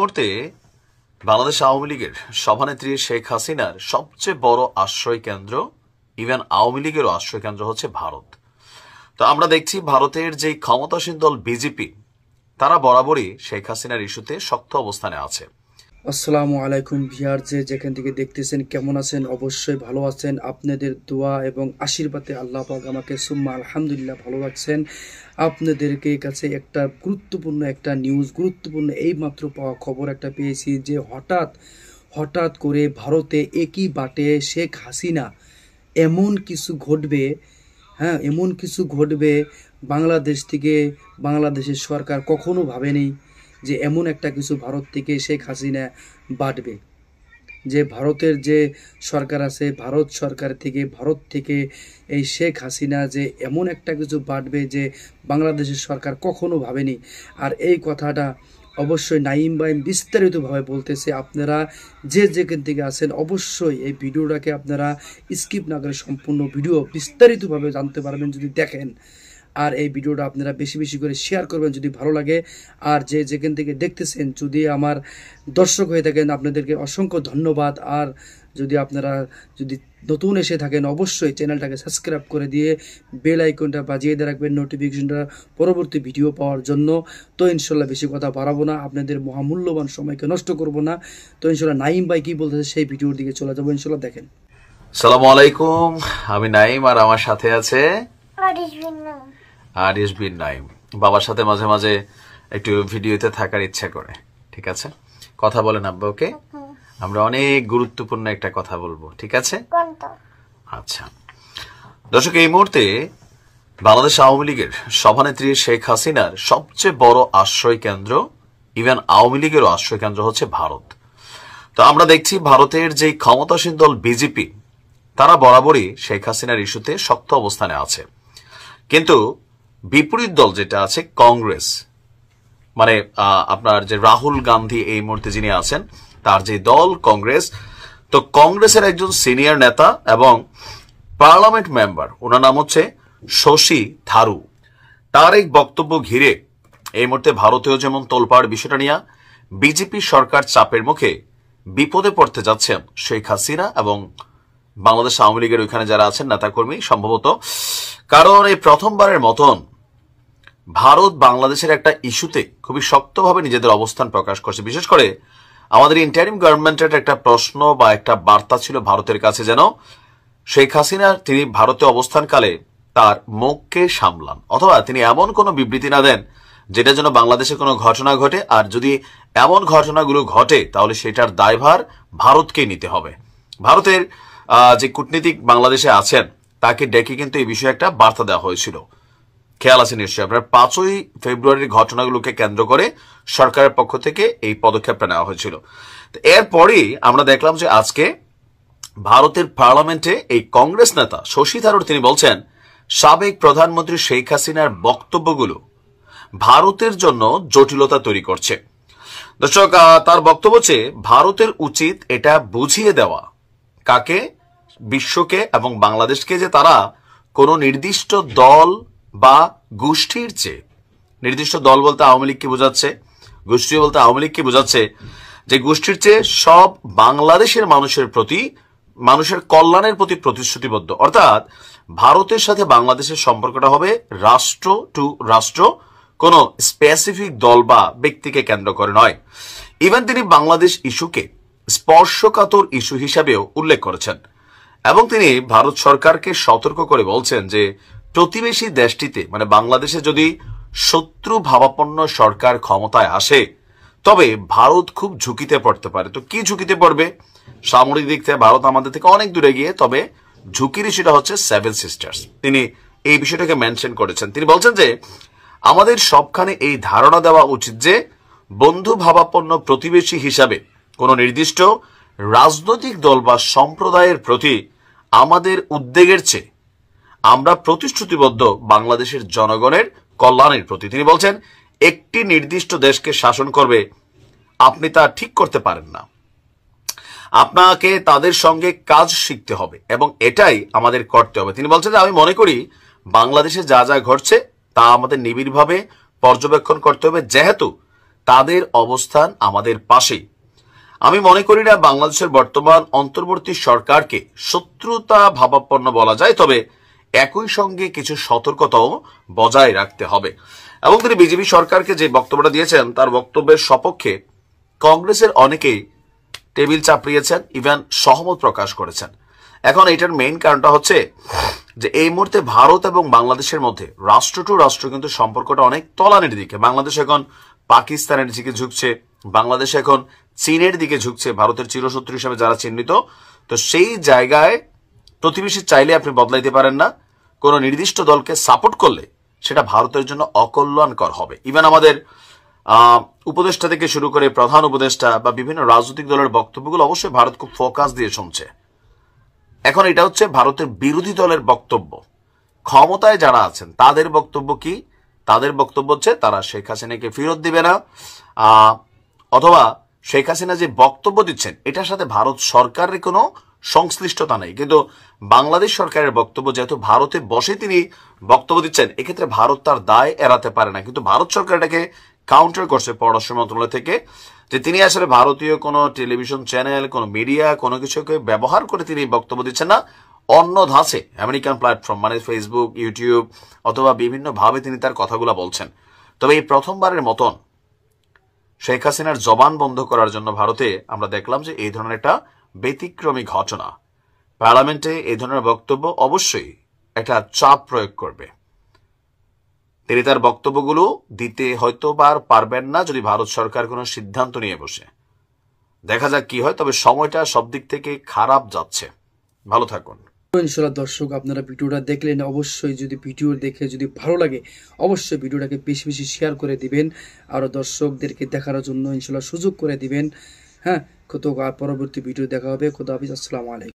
মুহূর্তে বাংলাদেশ আওয়ামী লীগের সভানেত্রী শেখ হাসিনার সবচেয়ে বড় আশ্রয় কেন্দ্র, ইভেন আওয়ামী লীগেরও আশ্রয় কেন্দ্র হচ্ছে ভারত। তো আমরা দেখছি ভারতের যে ক্ষমতাসীন দল বিজেপি, তারা বরাবরই শেখ হাসিনার ইস্যুতে শক্ত অবস্থানে আছে। আসসালামু আলাইকুম ভিউয়ার, যেখান থেকে দেখতেছেন কেমন আছেন? অবশ্যই ভালো আছেন। আপনাদের দোয়া এবং আশীর্বাদে আল্লাহ পাক আমাকে সুম্মা আলহামদুলিল্লাহ ভালো রাখছেন। আপনাদেরকে কাছে একটা গুরুত্বপূর্ণ একটা নিউজ, গুরুত্বপূর্ণ এইমাত্র পাওয়া খবর একটা পেয়েছি যে হঠাৎ করে ভারতে একই বাটে শেখ হাসিনা এমন কিছু ঘটবে, এমন কিছু ঘটবে বাংলাদেশের সরকার কখনো ভাবেনি যে এমন একটা কিছু ভারত থেকে শেখ হাসিনা বাটবে। যে ভারতের যে সরকার আছে, ভারত থেকে এই শেখ হাসিনা যে এমন একটা কিছু বাটবে যে বাংলাদেশের সরকার কখনো ভাবেনি। আর এই কথাটা অবশ্যই নাঈম ভাই বিস্তারিতভাবে বলতেছে। আপনারা যেখান থেকে আছেন অবশ্যই এই ভিডিওটাকে আপনারা স্কিপ না করে সম্পূর্ণ ভিডিও বিস্তারিতভাবে জানতে পারবেন যদি দেখেন। আর এই ভিডিওটা আপনারা বেশি বেশি করে শেয়ার করবেন যদি ভালো লাগে। আর যেখান থেকে দেখতেছেন যদি আমার দর্শক হয়ে থাকেন আপনাদেরকে অসংখ্য ধন্যবাদ। আর আপনারা যদি নতুন এসে থাকেন অবশ্যই চ্যানেলটাকে সাবস্ক্রাইব করে দিয়ে বেল আইকনটা বাজিয়ে দিয়ে রাখবেন নোটিফিকেশনটা পরবর্তী ভিডিও পাওয়ার জন্য। তো ইনশাল্লাহ বেশি কথা বাড়াবো না, আপনাদের মহামূল্যবান সময়কে নষ্ট করব না। তো ইনশাল্লাহ নাঈম ভাই কি বলতেছে সেই ভিডিওর দিকে চলে যাবো। ইনশাল্লাহ দেখেন। আসসালামু আলাইকুম, আমি নাঈম আর আমার সাথে আছে আরিশ বিন নাঈম। বাবার সাথে মাঝে মাঝে একটু ভিডিওতে থাকার ইচ্ছা করে, ঠিক আছে? কথা বলেন আব্বা, ওকে? আমরা অনেক গুরুত্বপূর্ণ একটা কথা বলবো, ঠিক আছে? আচ্ছা দর্শক, এই মুহূর্তে বাংলাদেশ আওয়ামী লীগের সভানেত্রী শেখ হাসিনার সবচেয়ে বড় আশ্রয় কেন্দ্র, ইভেন আওয়ামী লীগেরও আশ্রয় কেন্দ্র হচ্ছে ভারত। তো আমরা দেখছি ভারতের যে ক্ষমতাসীন দল বিজেপি, তারা বরাবরই শেখ হাসিনার ইস্যুতে শক্ত অবস্থানে আছে। কিন্তু বিপরীত দল যেটা আছে কংগ্রেস, মানে আপনার যে রাহুল গান্ধী এই মুহূর্তে যিনি আছেন, তার যে দল কংগ্রেস, তো কংগ্রেসের একজন সিনিয়র নেতা এবং পার্লামেন্ট মেম্বার, ওনার নাম হচ্ছে শশী থারুর, তার এক বক্তব্য ঘিরে এই মুহূর্তে ভারতেও যেমন তোলপাড় বিষয়টা নিয়ে বিজেপি সরকার চাপের মুখে বিপদে পড়তে যাচ্ছেন শেখ হাসিনা এবং বাংলাদেশ আওয়ামী লীগের ওইখানে যারা আছেন নেতাকর্মী সম্ভবত। কারণ এই প্রথমবারের মতন ভারত বাংলাদেশের একটা ইস্যুতে খুবই শক্তভাবে নিজেদের অবস্থান প্রকাশ করছে। বিশেষ করে আমাদের ইন্টারিম গভর্নমেন্টের একটা প্রশ্ন বা একটা বার্তা ছিল ভারতের কাছে, যেন শেখ হাসিনা তিনি ভারতে অবস্থানকালে তার মুখকে সামলান, অথবা তিনি এমন কোনো বিবৃতি না দেন যেটা যেন বাংলাদেশে কোনো ঘটনা ঘটে, আর যদি এমন ঘটনাগুলো ঘটে তাহলে সেটার দায়ভার ভারতকে নিতে হবে। ভারতের যে কূটনীতিক বাংলাদেশে আছেন তাকে ডেকে কিন্তু এই বিষয়ে একটা বার্তা দেওয়া হয়েছিল, খেয়াল আছে নিশ্চয়ই আপনার। 5ই ফেব্রুয়ারির ঘটনাগুলোকে কেন্দ্র করে সরকারের পক্ষ থেকে এই পদক্ষেপটা নেওয়া হয়েছিল। এরপরই আমরা দেখলাম যে আজকে ভারতের পার্লামেন্টে এই কংগ্রেস নেতা শশী থারুর তিনি বলছেন সাবেক প্রধানমন্ত্রী শেখ হাসিনার বক্তব্যগুলো ভারতের জন্য জটিলতা তৈরি করছে। দর্শক, তার বক্তব্য হচ্ছে ভারতের উচিত এটা বুঝিয়ে দেওয়া কাকে, বিশ্বকে এবং বাংলাদেশকে, যে তারা কোন নির্দিষ্ট দল বা গোষ্ঠীর চেয়ে, নির্দিষ্ট দল বলতে আওয়ামী লীগকে বোঝাচ্ছে, গোষ্ঠী বলতে আওয়ামী লীগকে বোঝাচ্ছে, যে গোষ্ঠীর চেয়ে সব বাংলাদেশের মানুষের কল্যাণের প্রতি প্রতিশ্রুতিবদ্ধ। অর্থাৎ ভারতের সাথে বাংলাদেশের সম্পর্কটা হবে রাষ্ট্র টু রাষ্ট্র, কোন স্পেসিফিক দল বা ব্যক্তিকে কেন্দ্র করে নয়। ইভেন তিনি বাংলাদেশ ইস্যুকে স্পর্শকাতর ইস্যু হিসাবেও উল্লেখ করেছেন এবং তিনি ভারত সরকারকে সতর্ক করে বলছেন যে প্রতিবেশী দেশটিতে, মানে বাংলাদেশে যদি শত্রু ভাবাপন্ন সরকার ক্ষমতায় আসে তবে ভারত খুব ঝুঁকিতে পড়তে পারে। তো কি ঝুঁকিতে পড়বে? সামরিক দিক থেকে ভারত আমাদের থেকে অনেক দূরে গিয়ে, তবে ঝুঁকির সেটা হচ্ছে 7 সিস্টার্স। তিনি এই বিষয়টাকে মেনশন করেছেন। তিনি বলছেন যে আমাদের সবখানে এই ধারণা দেওয়া উচিত যে বন্ধু ভাবাপন্ন প্রতিবেশী হিসাবে কোন নির্দিষ্ট রাজনৈতিক দল বা সম্প্রদায়ের প্রতি আমাদের উদ্বেগের চেয়ে আমরা প্রতিশ্রুতিবদ্ধ বাংলাদেশের জনগণের কল্যাণের প্রতি। তিনি বলছেন একটি নির্দিষ্ট দেশকে শাসন করবে আপনি তা ঠিক করতে পারেন না, আপনাকে তাদের সঙ্গে কাজ শিখতে হবে এবং এটাই আমাদের করতে হবে। তিনি বলছেন যে আমি মনে করি বাংলাদেশে যা যা ঘটছে তা আমাদের নিবিড়ভাবে পর্যবেক্ষণ করতে হবে, যেহেতু তাদের অবস্থান আমাদের পাশেই। আমি মনে করি না বাংলাদেশের বর্তমান অন্তর্বর্তী সরকারকে শত্রুতা ভাবাপন্ন বলা যায়, তবে একই সঙ্গে কিছু সতর্কতাও বজায় রাখতে হবে। এবং তিনি বিজেপি সরকারকে যে বক্তব্যটা দিয়েছেন তার বক্তব্যের সপক্ষে কংগ্রেসের অনেকেই টেবিল চাপড়িয়েছেন, ইভেন সহমত প্রকাশ করেছেন। এখন এটার মেইন কারণটা হচ্ছে যে এই মুহূর্তে ভারত এবং বাংলাদেশের মধ্যে রাষ্ট্র টু রাষ্ট্র কিন্তু সম্পর্কটা অনেক তলানির দিকে। বাংলাদেশ এখন পাকিস্তানের দিকে ঝুঁকছে, বাংলাদেশ এখন চীনের দিকে ঝুঁকছে, ভারতের চিরশত্রু হিসেবে যারা চিহ্নিত। তো সেই জায়গায় প্রতিবেশী চাইলে আপনি বদলাইতে পারেন না। কোন নির্দিষ্ট দলকে সাপোর্ট করলে সেটা ভারতের জন্য অকল্যাণকর হবে। ইভেন আমাদের উপদেষ্টা থেকে শুরু করে প্রধান উপদেষ্টা বা বিভিন্ন রাজনৈতিক দলের বক্তব্যগুলো অবশ্যই ভারত খুব ফোকাস দিয়ে শুনছে। এখন এটা হচ্ছে ভারতের বিরোধী দলের বক্তব্য। ক্ষমতায় যারা আছেন তাদের বক্তব্য কি? তাদের বক্তব্য হচ্ছে তারা শেখ হাসিনাকে ফেরত দিবে না, অথবা শেখ হাসিনা যে বক্তব্য দিচ্ছেন এটার সাথে ভারত সরকারের কোনো সংশ্লিষ্টতা নেই। কিন্তু বাংলাদেশ সরকারের বক্তব্য যেহেতু ভারতে বসে তিনি বক্তব্য দিচ্ছেন, এক্ষেত্রে ভারত তার দায় এড়াতে পারে না। কিন্তু ভারত সরকার এটাকে কাউন্টার করছে পররাষ্ট্র মন্ত্রণালয় থেকে, যে তিনি আসলে ভারতীয় কোনো টেলিভিশন চ্যানেল, কোনো মিডিয়া, কোনো কিছুকে ব্যবহার করে তিনি বক্তব্য দিচ্ছেন না। অন্য ধাঁচে আমেরিকান প্ল্যাটফর্ম মানে ফেসবুক, ইউটিউব অথবা বিভিন্ন ভাবে তিনি তার কথাগুলো বলছেন। তবে এই প্রথমবারের মতন শেখ হাসিনার জবান বন্ধ করার জন্য ভারতে আমরা দেখলাম যে এই ধরনের একটা ব্যতিক্রমী ঘটনা। পার্লামেন্টে এই ধরনের বক্তব্য অবশ্যই একটা চাপ প্রয়োগ করবে। তিনি তার বক্তব্যগুলো দিতে হয়তো পারবেন না যদি ভারত সরকার কোনো সিদ্ধান্ত নিয়ে বসে। দেখা যাক কি হয়, তবে সময়টা সব দিক থেকে খারাপ যাচ্ছে। ভালো থাকুন। ইনশাআল্লাহ দর্শক, আপনারা ভিডিওটা দেখলেন, অবশ্যই যদি ভিডিও দেখে যদি ভালো লাগে অবশ্যই ভিডিওটাকে বেশি বেশি শেয়ার করে দিবেন, আরো দর্শকদেরকে দেখার জন্য ইনশাআল্লাহ সুযোগ করে দিবেন। হ্যাঁ, কত পরবর্তী ভিডিও দেখা হবে। খোদা হাফেজ, আসসালামু আলাইকুম।